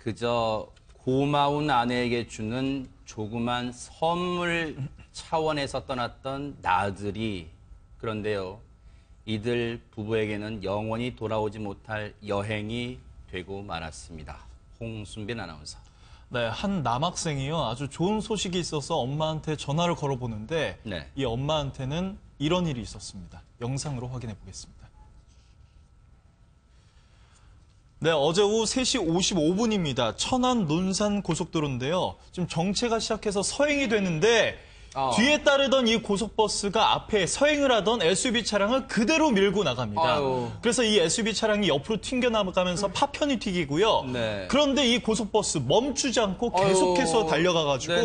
그저 고마운 아내에게 주는 조그만 선물 차원에서 떠났던 나들이. 그런데요, 이들 부부에게는 영원히 돌아오지 못할 여행이 되고 말았습니다. 홍순빈 아나운서. 네, 한 남학생이요. 아주 좋은 소식이 있어서 엄마한테 전화를 걸어보는데 네. 이 엄마한테는 이런 일이 있었습니다. 영상으로 확인해 보겠습니다. 네, 어제 오후 3시 55분입니다. 천안 논산 고속도로인데요. 지금 정체가 시작해서 서행이 되는데 뒤에 따르던 이 고속버스가 앞에 서행을 하던 SUV 차량을 그대로 밀고 나갑니다. 그래서 이 SUV 차량이 옆으로 튕겨나가면서 파편이 튀기고요. 네. 그런데 이 고속버스 멈추지 않고 계속해서 달려가가지고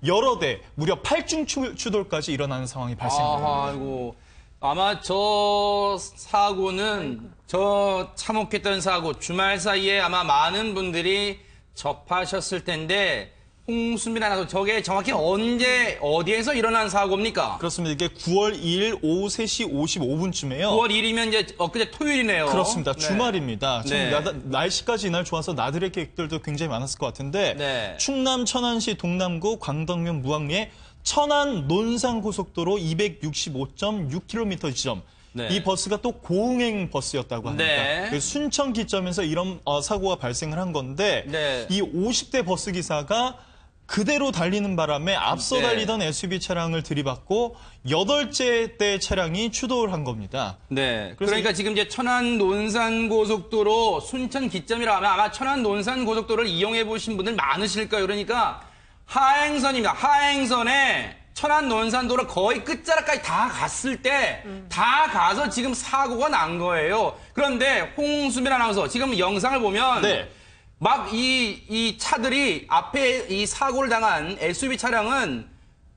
여러 대, 무려 8중 추돌까지 일어나는 상황이 발생합니다. 아이고. 아마 저 사고는 저 참혹했던 사고, 주말 사이에 아마 많은 분들이 접하셨을 텐데, 홍순빈 아나운서, 저게 정확히 언제, 어디에서 일어난 사고입니까? 그렇습니다. 이게 9월 2일 오후 3시 55분쯤에요. 9월 1일이면 이제 엊그제 토요일이네요. 그렇습니다. 네. 주말입니다. 지금 네. 날씨까지 이날 좋아서 나들이 계획들도 굉장히 많았을 것 같은데 네. 충남 천안시 동남구 광덕면 무학리의 천안 논산 고속도로 265.6km 지점. 네. 이 버스가 또 고흥행 버스였다고 합니다. 네. 순천 기점에서 이런 사고가 발생을 한 건데 네. 이 50대 버스 기사가 그대로 달리는 바람에 앞서 네. 달리던 SUV 차량을 들이받고 8째 대 차량이 추돌을 한 겁니다. 네. 그러니까 지금 이제 천안 논산 고속도로 순천 기점이라 하면 아마 천안 논산 고속도로를 이용해 보신 분들 많으실 거예요. 그러니까 하행선입니다. 하행선에 천안 논산도로 거의 끝자락까지 다 갔을 때 다 가서 지금 사고가 난 거예요. 그런데 홍수빈 아나운서 지금 영상을 보면 네. 막 이 차들이 앞에 이 사고를 당한 SUV 차량은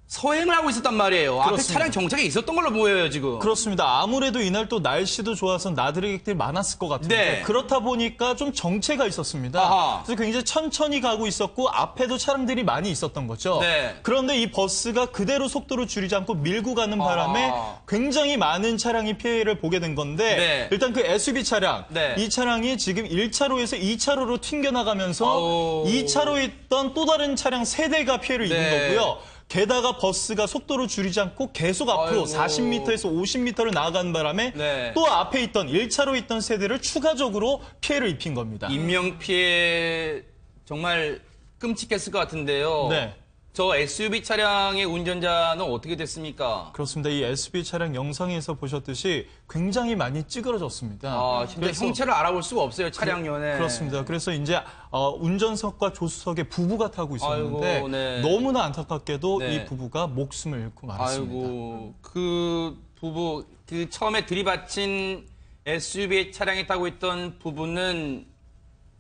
서행을 하고 있었단 말이에요. 그렇습니다. 앞에 차량 정착에 있었던 걸로 보여요, 지금. 그렇습니다. 아무래도 이날 또 날씨도 좋아서 나들이객들이 많았을 것 같은데 네. 그렇다 보니까 좀 정체가 있었습니다. 아하. 그래서 굉장히 천천히 가고 있었고 앞에도 차량들이 많이 있었던 거죠. 네. 그런데 이 버스가 그대로 속도를 줄이지 않고 밀고 가는 바람에 굉장히 많은 차량이 피해를 보게 된 건데 네. 일단 그 SUV 차량, 네. 이 차량이 지금 1차로에서 2차로로 튕겨나가면서 2차로에 있던 또 다른 차량 3대가 피해를 입은 네. 거고요. 게다가 버스가 속도를 줄이지 않고 계속 앞으로 40m에서 50m를 나아가는 바람에 네. 또 앞에 있던 1차로에 있던 세대를 추가적으로 피해를 입힌 겁니다. 인명피해 정말 끔찍했을 것 같은데요. 네. 저 SUV 차량의 운전자는 어떻게 됐습니까? 그렇습니다. 이 SUV 차량 영상에서 보셨듯이 굉장히 많이 찌그러졌습니다. 진짜 형체를 알아볼 수가 없어요, 차량연에. 그렇습니다. 그래서 이제 운전석과 조수석에 부부가 타고 있었는데 아이고, 네. 너무나 안타깝게도 네. 이 부부가 목숨을 잃고 말았습니다. 아이고, 그 부부, 그 처음에 들이받친 SUV 차량에 타고 있던 부부는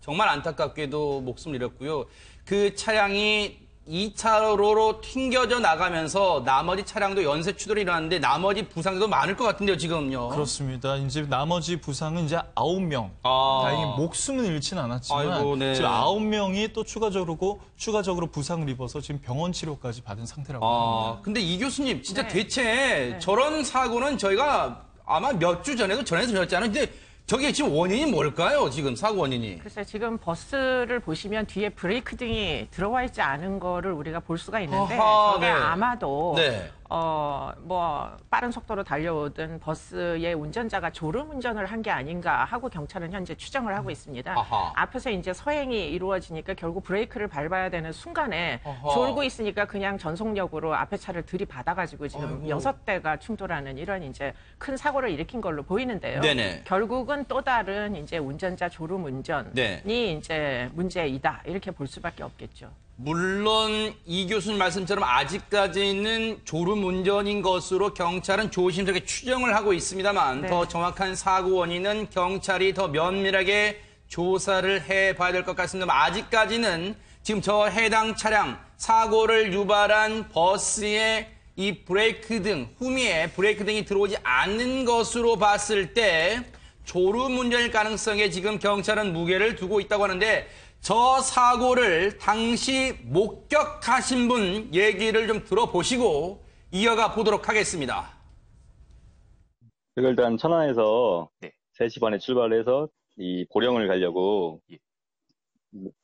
정말 안타깝게도 목숨을 잃었고요. 그 차량이 2차로로 튕겨져 나가면서 나머지 차량도 연쇄 추돌이 일어났는데 나머지 부상도 많을 것 같은데요, 지금요. 그렇습니다. 이제 나머지 부상은 이제 9명. 다행히 목숨은 잃지는 않았지만 아이고, 네. 지금 9명이 또 추가적으로 부상을 입어서 지금 병원 치료까지 받은 상태라고 합니다. 근데 이 교수님, 진짜 네. 대체 저런 사고는 저희가 아마 몇 주 전에도 전해서 들었잖아요. 근데 저게 지금 원인이 뭘까요? 지금 사고 원인이. 글쎄요, 지금 버스를 보시면 뒤에 브레이크 등이 들어와 있지 않은 거를 우리가 볼 수가 있는데 아하, 저게 네. 아마도 네. 빠른 속도로 달려오던 버스의 운전자가 졸음 운전을 한 게 아닌가 하고 경찰은 현재 추정을 하고 있습니다. 아하. 앞에서 이제 서행이 이루어지니까 결국 브레이크를 밟아야 되는 순간에 아하. 졸고 있으니까 그냥 전속력으로 앞에 차를 들이받아가지고 지금 아이고. 6대가 충돌하는 이런 이제 큰 사고를 일으킨 걸로 보이는데요. 네네. 결국은 또 다른 이제 운전자 졸음 운전이 네. 이제 문제이다 이렇게 볼 수밖에 없겠죠. 물론 이 교수님 말씀처럼 아직까지는 졸음 운전인 것으로 경찰은 조심스럽게 추정을 하고 있습니다만 네. 더 정확한 사고 원인은 경찰이 더 면밀하게 조사를 해봐야 될 것 같습니다. 아직까지는 지금 저 해당 차량 사고를 유발한 버스의 이 브레이크 등 후미에 브레이크 등이 들어오지 않는 것으로 봤을 때 졸음 운전일 가능성에 지금 경찰은 무게를 두고 있다고 하는데 저 사고를 당시 목격하신 분 얘기를 좀 들어보시고 이어가 보도록 하겠습니다. 제가 일단 천안에서 네. 3시 반에 출발해서 이 보령을 가려고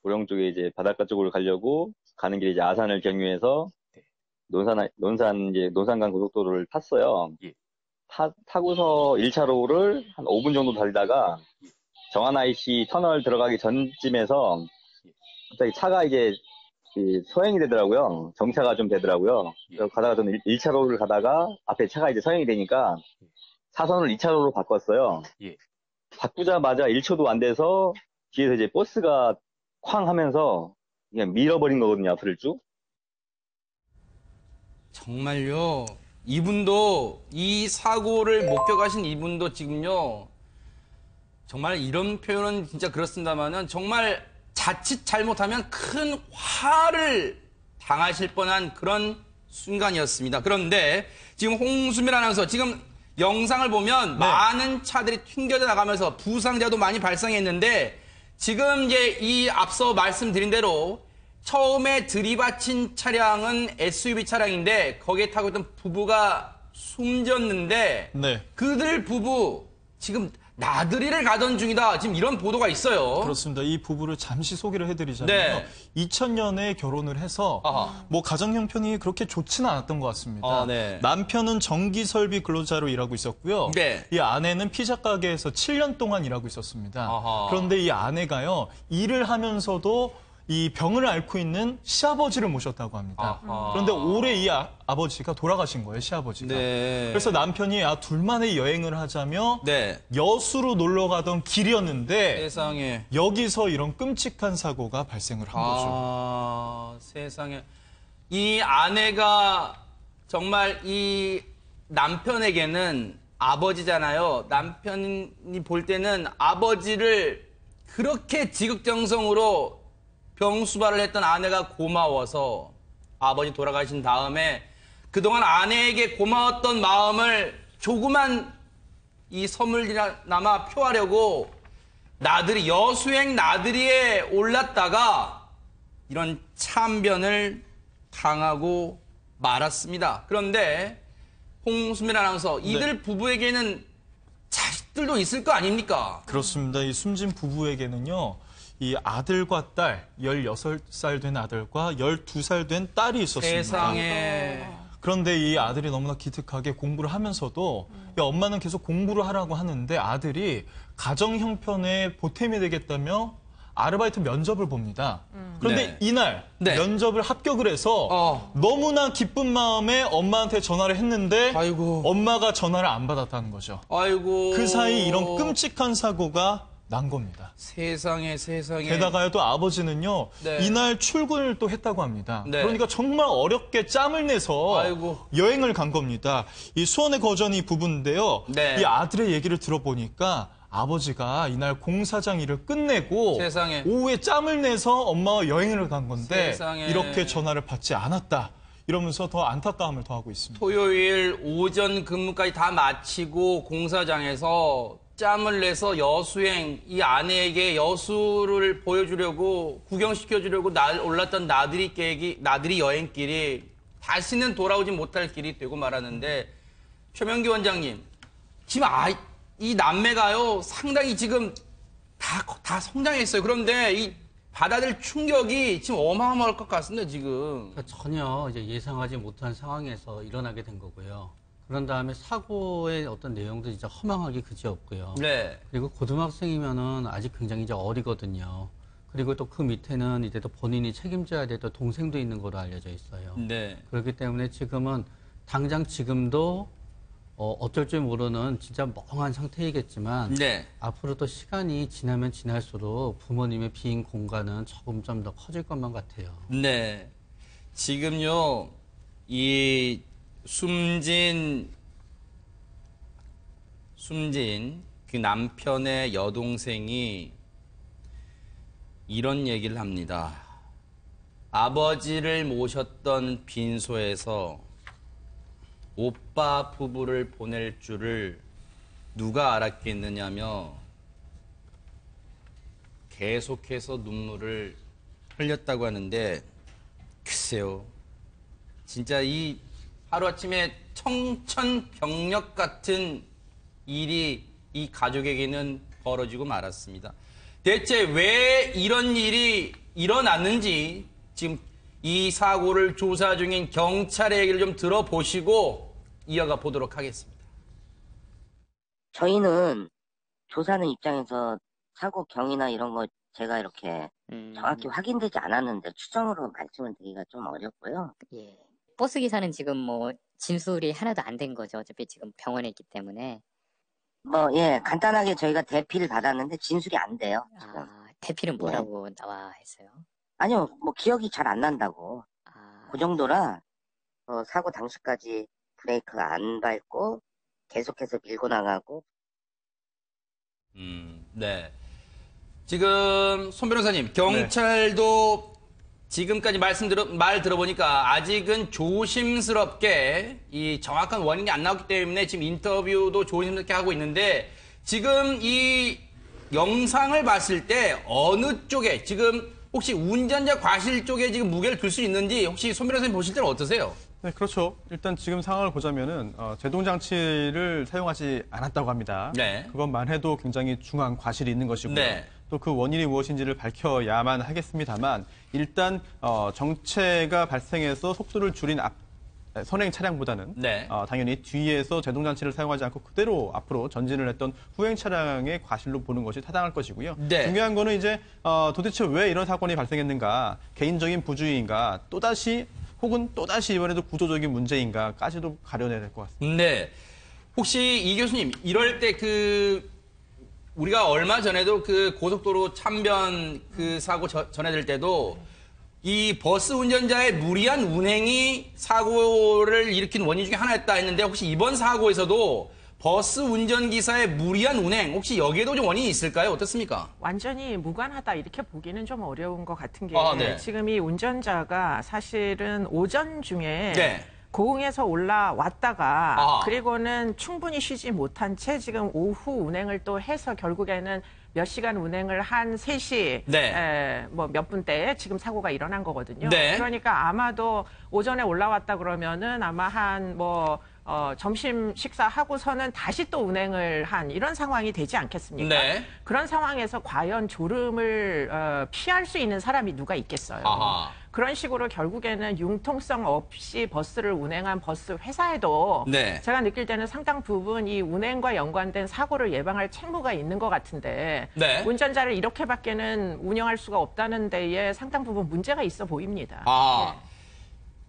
보령 쪽에 이제 바닷가 쪽으로 가려고 가는 길에 이제 아산을 경유해서 논산간 고속도로를 탔어요. 예. 타고서 1차로를 한 5분 정도 달리다가 정안 IC 터널 들어가기 전쯤에서 갑자기 차가 이제 서행이 되더라고요. 정차가 좀 되더라고요. 그래서 가다가 저는 1차로를 가다가 앞에 차가 이제 서행이 되니까 사선을 2차로로 바꿨어요. 예. 바꾸자마자 1초도 안 돼서 뒤에서 이제 버스가 쾅 하면서 그냥 밀어버린 거거든요. 앞을 쭉. 정말요. 이분도 이 사고를 목격하신 이분도 지금요. 정말 이런 표현은 진짜 그렇습니다만은 정말 자칫 잘못하면 큰 화를 당하실 뻔한 그런 순간이었습니다. 그런데 지금 홍수민 아나운서 지금 영상을 보면 많은 차들이 튕겨져 나가면서 부상자도 많이 발생했는데 지금 이제 이 앞서 말씀드린 대로 처음에 들이받친 차량은 SUV 차량인데 거기에 타고 있던 부부가 숨졌는데 네. 그들 부부 지금 나들이를 가던 중이다. 지금 이런 보도가 있어요. 그렇습니다. 이 부부를 잠시 소개를 해드리자면요. 네. 2000년에 결혼을 해서 아하. 뭐 가정 형편이 그렇게 좋지는 않았던 것 같습니다. 아, 네. 남편은 전기설비 근로자로 일하고 있었고요. 네. 이 아내는 피자 가게에서 7년 동안 일하고 있었습니다. 아하. 그런데 이 아내가요. 일을 하면서도 이 병을 앓고 있는 시아버지를 모셨다고 합니다. 아하. 그런데 올해 이 아버지가 돌아가신 거예요, 시아버지가. 네. 그래서 남편이 둘만의 여행을 하자며 네. 여수로 놀러 가던 길이었는데 세상에. 여기서 이런 끔찍한 사고가 발생을 한 거죠. 아, 세상에. 이 아내가 정말 이 남편에게는 아버지잖아요. 남편이 볼 때는 아버지를 그렇게 지극정성으로 병수발을 했던 아내가 고마워서 아버지 돌아가신 다음에 그동안 아내에게 고마웠던 마음을 조그만 이 선물이나마 표하려고 여수행 나들이에 올랐다가 이런 참변을 당하고 말았습니다. 그런데 홍수민 아나운서 이들 부부에게는 자식들도 있을 거 아닙니까? 그렇습니다. 이 숨진 부부에게는요. 이 아들과 딸, 16살 된 아들과 12살 된 딸이 있었습니다. 세상에. 그런데 이 아들이 너무나 기특하게 공부를 하면서도 엄마는 계속 공부를 하라고 하는데 아들이 가정 형편에 보탬이 되겠다며 아르바이트 면접을 봅니다. 그런데 네. 이날 네. 면접을 합격을 해서 너무나 기쁜 마음에 엄마한테 전화를 했는데 아이고. 엄마가 전화를 안 받았다는 거죠. 아이고. 그 사이 이런 끔찍한 사고가 난 겁니다. 세상에. 게다가요 또 아버지는요 네. 이날 출근을 또 했다고 합니다. 네. 그러니까 정말 어렵게 짬을 내서 아이고. 여행을 간 겁니다. 이 수원에 거주하는 이 부부인데요. 네. 이 아들의 얘기를 들어보니까 아버지가 이날 공사장 일을 끝내고 세상에. 오후에 짬을 내서 엄마와 여행을 간 건데 세상에. 이렇게 전화를 받지 않았다. 이러면서 더 안타까움을 더하고 있습니다. 토요일 오전 근무까지 다 마치고 공사장에서 짬을 내서 여수행 이 아내에게 여수를 보여주려고 구경시켜주려고 올랐던 나들이 여행길이 다시는 돌아오지 못할 길이 되고 말았는데 최명기 원장님 지금 이 남매가요 상당히 지금 다 성장했어요. 그런데 이 받아들일 충격이 지금 어마어마할 것 같습니다. 지금. 그러니까 전혀 이제 예상하지 못한 상황에서 일어나게 된 거고요. 그런 다음에 사고의 어떤 내용도 진짜 허망하기 그지없고요. 네. 그리고 고등학생이면은 아직 굉장히 이제 어리거든요. 그리고 또 그 밑에는 이제 또 본인이 책임져야 될 또 동생도 있는 걸로 알려져 있어요. 네. 그렇기 때문에 지금은 당장 지금도 어쩔 줄 모르는 진짜 멍한 상태이겠지만 네. 앞으로 또 시간이 지나면 지날수록 부모님의 빈 공간은 조금 좀 더 커질 것만 같아요. 네. 지금요, 이 숨진 그 남편의 여동생이 이런 얘기를 합니다. 아버지를 모셨던 빈소에서 오빠 부부를 보낼 줄을 누가 알았겠느냐며 계속해서 눈물을 흘렸다고 하는데 글쎄요. 진짜 이 하루아침에 청천벽력 같은 일이 이 가족에게는 벌어지고 말았습니다. 대체 왜 이런 일이 일어났는지 지금 이 사고를 조사 중인 경찰의 얘기를 좀 들어보시고 이어가 보도록 하겠습니다. 저희는 조사하는 입장에서 사고 경위나 이런 거 제가 이렇게 정확히 확인되지 않았는데 추정으로 말씀을 드리기가 좀 어렵고요. 예. 버스 기사는 지금 뭐 진술이 하나도 안 된 거죠. 어차피 지금 병원에 있기 때문에. 예, 간단하게 저희가 대피를 받았는데 진술이 안 돼요. 지금. 아, 대필은 뭐라고 나와 했어요? 아니요, 뭐 기억이 잘 안 난다고. 아, 그 정도라 사고 당시까지 브레이크가 안 밟고 계속해서 밀고 나가고. 네. 지금 손 변호사님, 경찰도 지금까지 말 들어보니까 아직은 조심스럽게 이 정확한 원인이 안 나왔기 때문에 지금 인터뷰도 조심스럽게 하고 있는데 지금 이 영상을 봤을 때 어느 쪽에 지금 혹시 운전자 과실 쪽에 지금 무게를 둘 수 있는지 혹시 손 변호사님 보실 때는 어떠세요? 네, 그렇죠. 일단 지금 상황을 보자면은 제동 장치를 사용하지 않았다고 합니다. 네. 그것만 해도 굉장히 중한 과실이 있는 것이고요. 네. 또 그 원인이 무엇인지를 밝혀야만 하겠습니다만 일단 정체가 발생해서 속도를 줄인 선행 차량보다는 네. 당연히 뒤에서 제동 장치를 사용하지 않고 그대로 앞으로 전진을 했던 후행 차량의 과실로 보는 것이 타당할 것이고요. 네. 중요한 거는 이제 도대체 왜 이런 사건이 발생했는가, 개인적인 부주의인가, 혹은 또다시 이번에도 구조적인 문제인가까지도 가려내야 될 것 같습니다. 네. 혹시 이 교수님, 이럴 때 우리가 얼마 전에도 그 고속도로 참변 그 사고 전해질 때도 이 버스 운전자의 무리한 운행이 사고를 일으킨 원인 중에 하나였다 했는데 혹시 이번 사고에서도 버스 운전기사의 무리한 운행 혹시 여기에도 좀 원인이 있을까요? 어떻습니까? 완전히 무관하다 이렇게 보기는 좀 어려운 것 같은 게 네. 지금 이 운전자가 사실은 오전 중에 네. 고흥에서 올라왔다가 아하. 그리고는 충분히 쉬지 못한 채 지금 오후 운행을 또 해서 결국에는 몇 시간 운행을 한 3시 네. 뭐 몇 분대에 지금 사고가 일어난 거거든요. 네. 그러니까 아마도 오전에 올라왔다 그러면은 아마 점심 식사하고서는 다시 또 운행을 한 이런 상황이 되지 않겠습니까? 네. 그런 상황에서 과연 졸음을 피할 수 있는 사람이 누가 있겠어요? 아하. 그런 식으로 결국에는 융통성 없이 버스를 운행한 버스 회사에도 네. 제가 느낄 때는 상당 부분 이 운행과 연관된 사고를 예방할 책무가 있는 것 같은데 네. 운전자를 이렇게밖에는 운영할 수가 없다는 데에 상당 부분 문제가 있어 보입니다.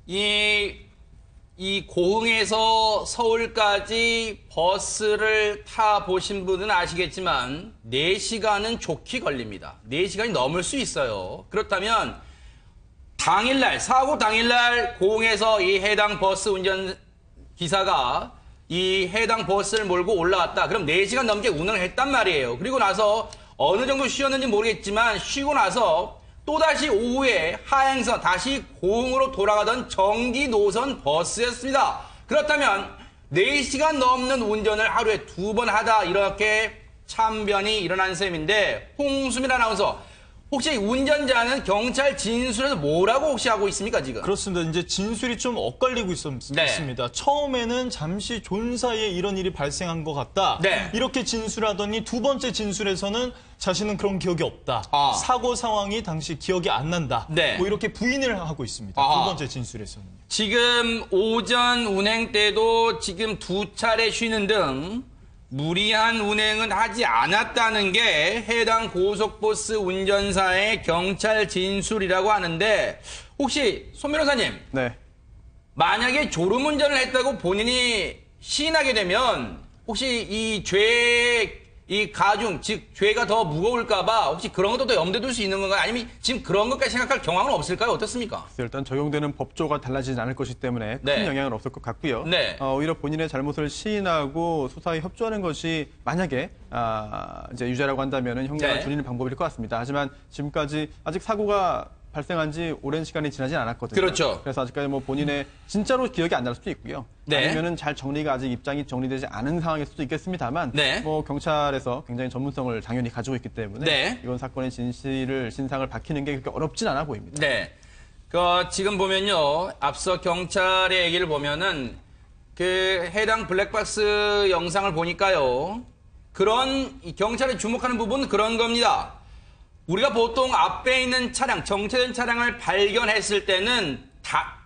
이 고흥에서 서울까지 버스를 타보신 분은 아시겠지만 4시간은 좋게 걸립니다. 4시간이 넘을 수 있어요. 그렇다면 사고 당일날 고흥에서 이 해당 버스 운전기사가 이 해당 버스를 몰고 올라왔다. 그럼 4시간 넘게 운행을 했단 말이에요. 그리고 나서 어느 정도 쉬었는지 모르겠지만 쉬고 나서 또다시 오후에 하행선 다시 고흥으로 돌아가던 정기 노선 버스였습니다. 그렇다면 4시간 넘는 운전을 하루에 2번 하다 이렇게 참변이 일어난 셈인데 홍수민 아나운서 혹시 운전자는 경찰 진술에서 뭐라고 혹시 하고 있습니까 지금? 그렇습니다. 이제 진술이 좀 엇갈리고 있습니다. 처음에는 잠시 존 사이에 이런 일이 발생한 것 같다. 네. 이렇게 진술하더니 두 번째 진술에서는 자신은 그런 기억이 없다. 사고 상황이 당시 기억이 안 난다. 네. 뭐 이렇게 부인을 하고 있습니다. 두 번째 진술에서는. 지금 오전 운행 때도 지금 2차례 쉬는 등 무리한 운행은 하지 않았다는 게 해당 고속버스 운전사의 경찰 진술이라고 하는데 혹시 손 변호사님 네. 만약에 졸음운전을 했다고 본인이 시인하게 되면 혹시 이 가중 즉 죄가 더 무거울까봐 혹시 그런 것도 더 염두에 둘 수 있는 건가요? 아니면 지금 그런 것까지 생각할 경황은 없을까요? 어떻습니까? 일단 적용되는 법조가 달라지지 않을 것이기 때문에 큰 네. 영향은 없을 것 같고요. 네. 오히려 본인의 잘못을 시인하고 수사에 협조하는 것이 만약에 이제 유죄라고 한다면은 형량을 네. 줄이는 방법일 것 같습니다. 하지만 지금까지 아직 사고가 발생한 지 오랜 시간이 지나지 않았거든요. 그렇죠. 그래서 아직까지 뭐 본인의 진짜로 기억이 안 날 수도 있고요. 네. 아니면은 잘 정리가 아직 입장이 정리되지 않은 상황일 수도 있겠습니다만 네. 뭐 경찰에서 굉장히 전문성을 당연히 가지고 있기 때문에 네. 이번 사건의 신상을 밝히는 게 그렇게 어렵진 않아 보입니다. 네. 지금 보면요. 앞서 경찰의 얘기를 보면은 그 해당 블랙박스 영상을 보니까요. 경찰이 주목하는 부분은 그런 겁니다. 우리가 보통 앞에 있는 차량, 정체된 차량을 발견했을 때는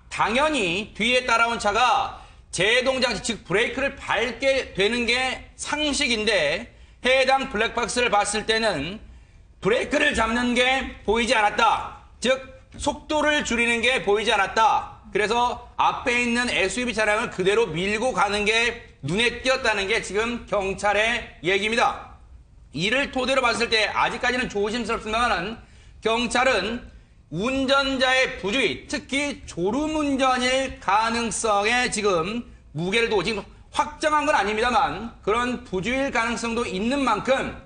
당연히 뒤에 따라온 차가 제동장치, 즉 브레이크를 밟게 되는 게 상식인데 해당 블랙박스를 봤을 때는 브레이크를 잡는 게 보이지 않았다. 즉 속도를 줄이는 게 보이지 않았다. 그래서 앞에 있는 SUV 차량을 그대로 밀고 가는 게 눈에 띄었다는 게 지금 경찰의 얘기입니다. 이를 토대로 봤을 때 아직까지는 조심스럽습니다만 경찰은 운전자의 부주의, 특히 졸음운전일 가능성에 지금 무게를 두고 지금 확정한 건 아닙니다만 그런 부주의일 가능성도 있는 만큼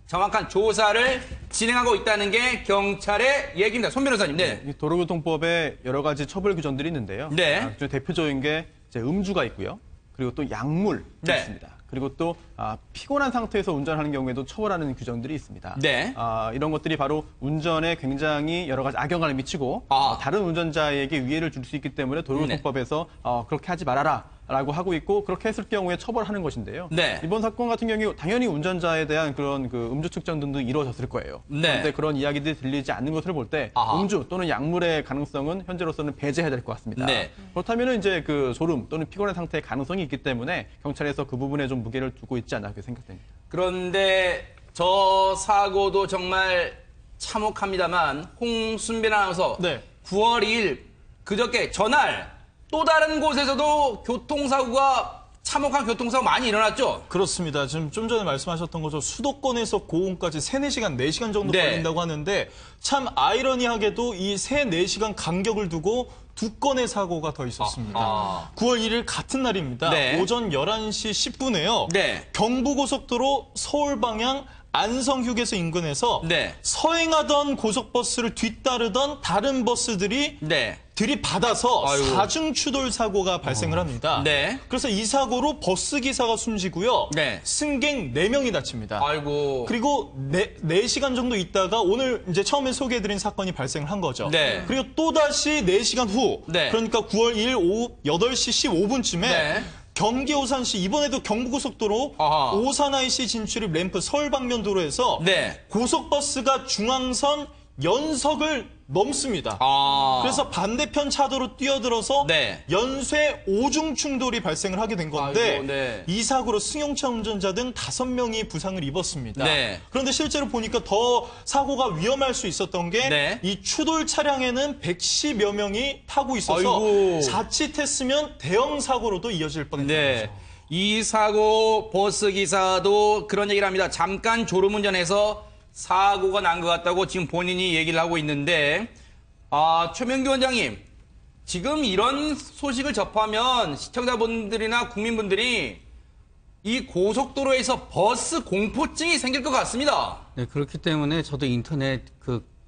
정확한 조사를 진행하고 있다는 게 경찰의 얘기입니다. 손 변호사님. 네. 이 도로교통법에 여러 가지 처벌 규정들이 있는데요. 네. 그중 대표적인 게 이제 음주가 있고요. 그리고 또 약물이 네. 있습니다. 그리고 또 피곤한 상태에서 운전하는 경우에도 처벌하는 규정들이 있습니다. 네. 이런 것들이 바로 운전에 굉장히 여러 가지 악영향을 미치고 다른 운전자에게 위해를 줄 수 있기 때문에 도로교통법에서 그렇게 하지 말아라. 라고 하고 있고 그렇게 했을 경우에 처벌하는 것인데요. 네. 이번 사건 같은 경우 당연히 운전자에 대한 그런 그 음주 측정 등도 이루어졌을 거예요. 네. 그런데 그런 이야기들이 들리지 않는 것을 볼 때 음주 또는 약물의 가능성은 현재로서는 배제해야 될 것 같습니다. 네. 그렇다면 이제 그 졸음 또는 피곤한 상태의 가능성이 있기 때문에 경찰에서 그 부분에 좀 무게를 두고 있지 않나 그렇게 생각됩니다. 그런데 저 사고도 정말 참혹합니다만 홍순빈 아나운서 네. 9월 2일 그저께 전날 또 다른 곳에서도 교통사고가 참혹한 교통사고 많이 일어났죠? 그렇습니다. 지금 좀 전에 말씀하셨던 것처럼 수도권에서 고흥까지 3-4시간, 4시간 정도 네. 걸린다고 하는데 참 아이러니하게도 이 3-4시간 간격을 두고 2건의 사고가 더 있었습니다. 9월 1일 같은 날입니다. 네. 오전 11시 10분에요. 네. 경부고속도로 서울 방향 안성휴게소 인근에서 네. 서행하던 고속버스를 뒤따르던 다른 버스들이 네. 들이받아서 아이고. 사중 추돌 사고가 발생을 합니다. 네. 그래서 이 사고로 버스 기사가 숨지고요. 네. 승객 4명이 다칩니다. 아이고. 그리고 4시간 정도 있다가 오늘 이제 처음에 소개해드린 사건이 발생을 한 거죠. 네. 그리고 또다시 4시간 후, 네. 그러니까 9월 2일 오후 8시 15분쯤에 네. 경기 오산시 이번에도 경부고속도로 아하. 오산 IC 진출입 램프 서울 방면 도로에서 네. 고속버스가 중앙선 연석을 넘습니다. 그래서 반대편 차도로 뛰어들어서 네. 연쇄 오중 충돌이 발생을 하게 된 건데 아이고, 네. 이 사고로 승용차 운전자 등 5명이 부상을 입었습니다. 네. 그런데 실제로 보니까 더 사고가 위험할 수 있었던 게 네. 이 추돌 차량에는 110여 명이 타고 있어서 아이고. 자칫했으면 대형 사고로도 이어질 뻔했던 네. 거죠. 이 사고 버스 기사도 그런 얘기를 합니다. 잠깐 졸음운전해서 사고가 난 것 같다고 지금 본인이 얘기를 하고 있는데, 최명규 원장님, 지금 이런 소식을 접하면 시청자분들이나 국민분들이 이 고속도로에서 버스 공포증이 생길 것 같습니다. 네, 그렇기 때문에 저도 인터넷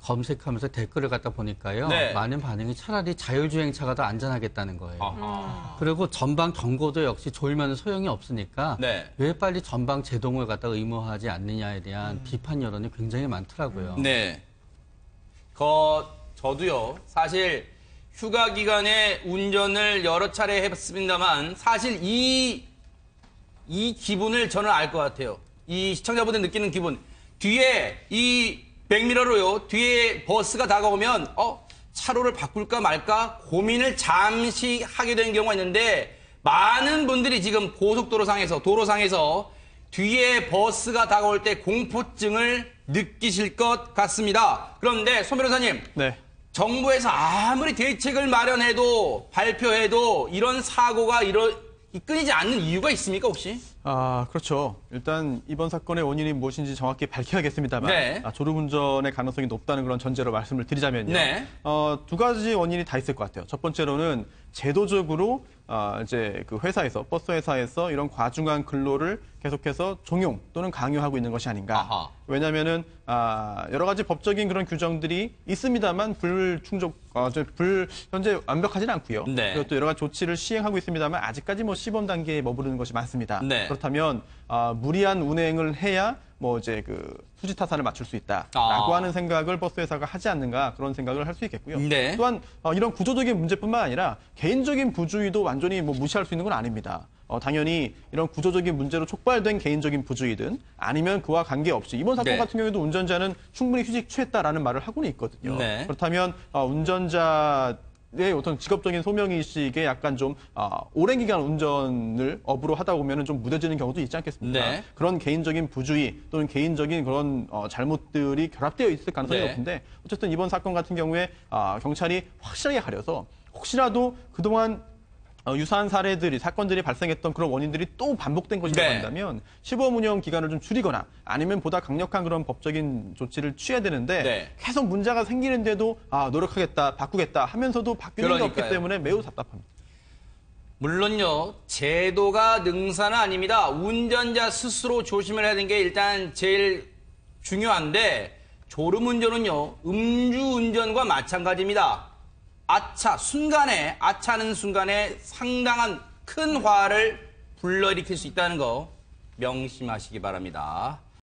검색하면서 댓글을 갖다 보니까요. 네. 많은 반응이 차라리 자율주행차가 더 안전하겠다는 거예요. 그리고 전방 경고도 역시 졸면 소용이 없으니까 네. 왜 빨리 전방 제동을 갖다 의무화하지 않느냐에 대한 비판 여론이 굉장히 많더라고요. 네. 저도요, 사실 휴가 기간에 운전을 여러 차례 해봤습니다만, 사실 이 기분을 저는 알 것 같아요. 이 시청자분들 느끼는 기분. 뒤에 이 백미러로요, 뒤에 버스가 다가오면, 차로를 바꿀까 말까 고민을 잠시 하게 되는 경우가 있는데, 많은 분들이 지금 고속도로상에서, 도로상에서 뒤에 버스가 다가올 때 공포증을 느끼실 것 같습니다. 그런데 손 변호사님, 네. 정부에서 아무리 대책을 마련해도 발표해도 이런 사고가 끊이지 않는 이유가 있습니까 혹시? 그렇죠. 일단 이번 사건의 원인이 무엇인지 정확히 밝혀야겠습니다만 네. 졸음운전의 가능성이 높다는 그런 전제로 말씀을 드리자면요. 네. 두 가지 원인이 다 있을 것 같아요. 첫 번째로는 제도적으로 이제 그 회사에서 버스 회사에서 이런 과중한 근로를 계속해서 종용 또는 강요하고 있는 것이 아닌가. 아하. 왜냐하면은 여러 가지 법적인 그런 규정들이 있습니다만 현재 완벽하지는 않고요. 네. 그리고 또 여러 가지 조치를 시행하고 있습니다만 아직까지 시범 단계에 머무르는 것이 많습니다. 네. 그렇다면 무리한 운행을 해야 이제 그 수지 타산을 맞출 수 있다라고 하는 생각을 버스 회사가 하지 않는가 그런 생각을 할 수 있겠고요. 네. 또한 이런 구조적인 문제뿐만 아니라 개인적인 부주의도 완전히 무시할 수 있는 건 아닙니다. 당연히 이런 구조적인 문제로 촉발된 개인적인 부주의든 아니면 그와 관계없이 이번 사건 네. 같은 경우에도 운전자는 충분히 휴식 취했다라는 말을 하고는 있거든요. 네. 그렇다면 운전자의 어떤 직업적인 소명의식에 약간 좀 오랜 기간 운전을 업으로 하다 보면 좀 무뎌지는 경우도 있지 않겠습니까? 네. 그런 개인적인 부주의 또는 개인적인 그런 잘못들이 결합되어 있을 가능성이 네. 높은데 어쨌든 이번 사건 같은 경우에 경찰이 확실하게 가려서 혹시라도 그동안 유사한 사건들이 발생했던 그런 원인들이 또 반복된 것이라고 네. 한다면 시범 운영 기간을 좀 줄이거나 아니면 보다 강력한 그런 법적인 조치를 취해야 되는데 네. 계속 문제가 생기는데도 노력하겠다, 바꾸겠다 하면서도 바뀌는 게 없기 그러니까요. 때문에 매우 답답합니다. 물론요, 제도가 능사는 아닙니다. 운전자 스스로 조심을 해야 되는 게 일단 제일 중요한데, 졸음운전은요, 음주운전과 마찬가지입니다. 아차하는 순간에 상당한 큰 화를 불러일으킬 수 있다는 거 명심하시기 바랍니다.